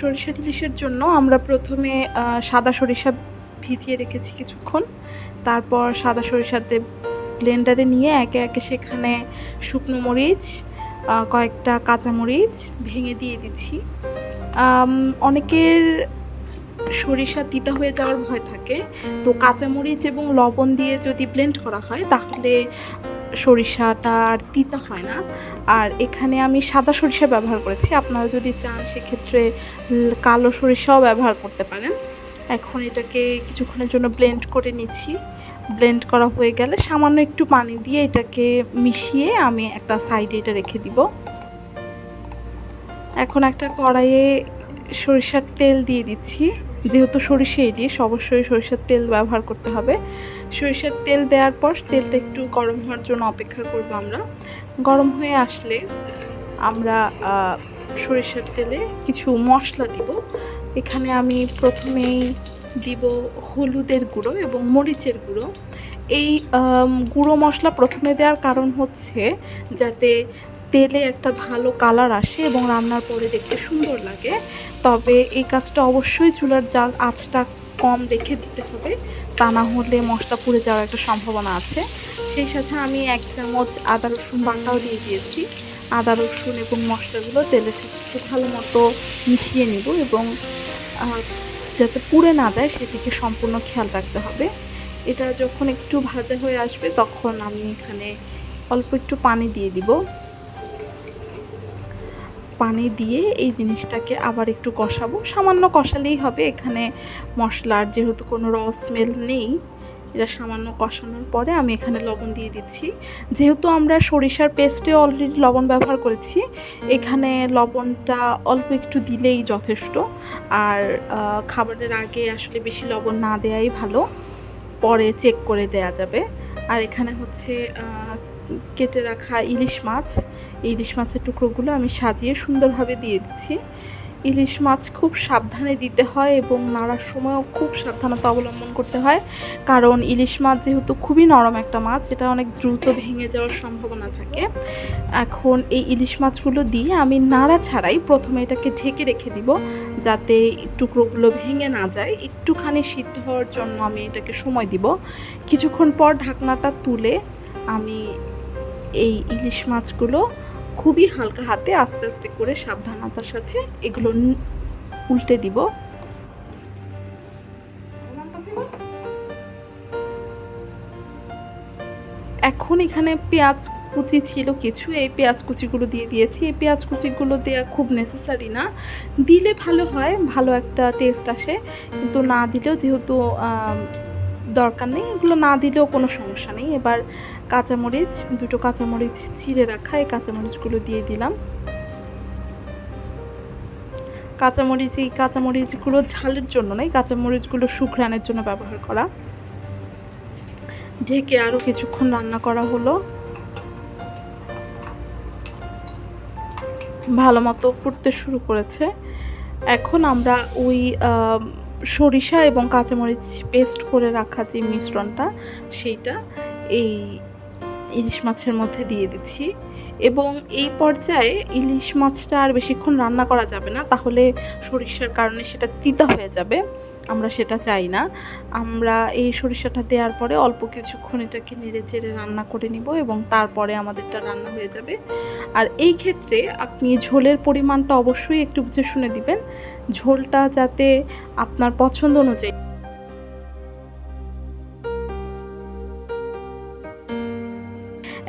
সরিষা ইলিশের জন্য আমরা প্রথমে সাদা সরিষা ভিজিয়ে রেখেছি কিছুক্ষণ। তারপর সাদা সরিষাতে ব্লেন্ডারে নিয়ে একে একে সেখানে শুকনো মরিচ, কয়েকটা কাঁচামরিচ ভেঙে দিয়ে দিচ্ছি। অনেকের সরিষা তিতা হয়ে যাওয়ার ভয় থাকে, তো কাঁচামরিচ এবং লবণ দিয়ে যদি ব্লেন্ড করা হয় তাহলে সরিষাটা আর তিতা হয় না। আর এখানে আমি সাদা সরিষা ব্যবহার করেছি, আপনারা যদি চান সেক্ষেত্রে কালো সরিষাও ব্যবহার করতে পারেন। এখন এটাকে কিছুক্ষণের জন্য ব্লেন্ড করে নিচ্ছি। ব্লেন্ড করা হয়ে গেলে সামান্য একটু পানি দিয়ে এটাকে মিশিয়ে আমি একটা সাইডে এটা রেখে দিব। এখন একটা কড়াইয়ে সরিষার তেল দিয়ে দিচ্ছি। যেহেতু সরিষা ইলিশ অবশ্যই সরিষার তেল ব্যবহার করতে হবে। সরিষার তেল দেওয়ার পর তেলটা একটু গরম হওয়ার জন্য অপেক্ষা করব আমরা। গরম হয়ে আসলে আমরা সরিষার তেলে কিছু মশলা দিব। এখানে আমি প্রথমেই দিব হলুদের গুঁড়ো এবং মরিচের গুঁড়ো। এই গুঁড়ো মশলা প্রথমে দেওয়ার কারণ হচ্ছে যাতে তেলে একটা ভালো কালার আসে এবং রান্নার পরে দেখতে সুন্দর লাগে। তবে এই কাজটা অবশ্যই চুলার জাল আঁচটা কম রেখে দিতে হবে, তা না হলে মশলা পুড়ে যাওয়ার একটা সম্ভাবনা আছে। সেই সাথে আমি 1 চামচ আদা রসুন বাটাও দিয়ে দিয়েছি। আদা রসুন এবং মশলাগুলো তেলের সাথে ভালো মতো মিশিয়ে নিব এবং যাতে পুড়ে না যায় সেদিকে সম্পূর্ণ খেয়াল রাখতে হবে। এটা যখন একটু ভাজা হয়ে আসবে তখন আমি এখানে অল্প একটু পানি দিয়ে দিব। পানি দিয়ে এই জিনিসটাকে আবার একটু কষাবো, সামান্য কষালেই হবে। এখানে মশলার যেহেতু কোনো র স্মেল নেই, এটা সামান্য কষানোর পরে আমি এখানে লবণ দিয়ে দিচ্ছি। যেহেতু আমরা সরিষার পেস্টে অলরেডি লবণ ব্যবহার করেছি, এখানে লবণটা অল্প একটু দিলেই যথেষ্ট। আর খাবারের আগে আসলে বেশি লবণ না দেওয়াই ভালো, পরে চেক করে দেয়া যাবে। আর এখানে হচ্ছে কেটে রাখা ইলিশ মাছ। ইলিশ মাছের টুকরোগুলো আমি সাজিয়ে সুন্দরভাবে দিয়ে দিচ্ছি। ইলিশ মাছ খুব সাবধানে দিতে হয় এবং নাড়ার সময়ও খুব সাবধানতা অবলম্বন করতে হয়, কারণ ইলিশ মাছ যেহেতু খুবই নরম একটা মাছ, এটা অনেক দ্রুত ভেঙে যাওয়ার সম্ভাবনা থাকে। এখন এই ইলিশ মাছগুলো দিয়ে আমি নাড়া ছাড়াই প্রথমে এটাকে ঢেকে রেখে দিব, যাতে টুকরোগুলো ভেঙে না যায়। একটুখানি সিদ্ধ হওয়ার জন্য আমি এটাকে সময় দিব। কিছুক্ষণ পর ঢাকনাটা তুলে আমি এই ইলিশ মাছগুলো খুবই হালকা হাতে আস্তে আস্তে করে সাবধানতার সাথে এগুলো উল্টে দিব। এখন এখানে পেঁয়াজ কুচি ছিল কিছু, এই পেঁয়াজ কুচিগুলো দিয়ে দিয়েছি। এই পেঁয়াজ কুচিগুলো দেওয়া খুব নেসেসারি না, দিলে ভালো হয়, ভালো একটা টেস্ট আসে, কিন্তু না দিলেও যেহেতু দরকার নেই, এগুলো না দিলেও কোনো সমস্যা নেই। এবার কাঁচামরিচ, 2টো কাঁচামরিচ চিড়ে রাখা, এই কাঁচামরিচগুলো দিয়ে দিলাম। এই কাঁচামরিচগুলো ঝালের জন্য নয়, কাঁচামরিচগুলো সুঘ্রাণের জন্য ব্যবহার করা। ঢেকে আরও কিছুক্ষণ রান্না করা হলো। ভালো মতো ফুটতে শুরু করেছে। এখন আমরা ওই সরিষা এবং কাঁচামরিচ পেস্ট করে রাখা যে মিশ্রণটা, সেইটা এই ইলিশ মাছের মধ্যে দিয়ে দিচ্ছি। এবং এই পর্যায়ে ইলিশ মাছটা আর বেশিক্ষণ রান্না করা যাবে না, তাহলে সরিষার কারণে সেটা তিতা হয়ে যাবে, আমরা সেটা চাই না। আমরা এই সরিষাটা দেওয়ার পরে অল্প কিছুক্ষণ এটাকে নেড়ে চেড়ে রান্না করে নিব এবং তারপরে আমাদেরটা রান্না হয়ে যাবে। আর এই ক্ষেত্রে আপনি ঝোলের পরিমাণটা অবশ্যই একটু বুঝে শুনে দিবেন, ঝোলটা যাতে আপনার পছন্দ অনুযায়ী।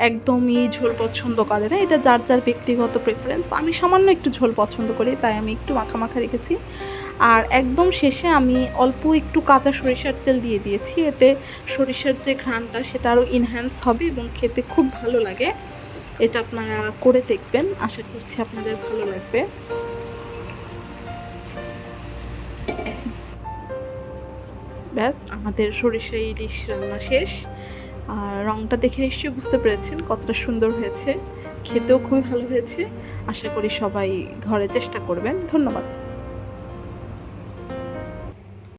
একদমই ঝোল পছন্দ করে না, এটা যার যার ব্যক্তিগত প্রেফারেন্স। আমি সামান্য একটু ঝোল পছন্দ করি, তাই আমি একটু মাখা মাখা রেখেছি। আর একদম শেষে আমি অল্প একটু কাঁচা সরিষার তেল দিয়ে দিয়েছি, এতে সরিষার যে ঘ্রাণটা সেটা আরও ইনহ্যান্স হবে এবং খেতে খুব ভালো লাগে। এটা আপনারা করে দেখবেন, আশা করছি আপনাদের ভালো লাগবে। ব্যাস, আমাদের সরিষা ইলিশ রান্না শেষ। আর রঙটা দেখে নিশ্চয়ই বুঝতে পেরেছেন কতটা সুন্দর হয়েছে, খেতেও খুবই ভালো হয়েছে। আশা করি সবাই ঘরে চেষ্টা করবেন। ধন্যবাদ।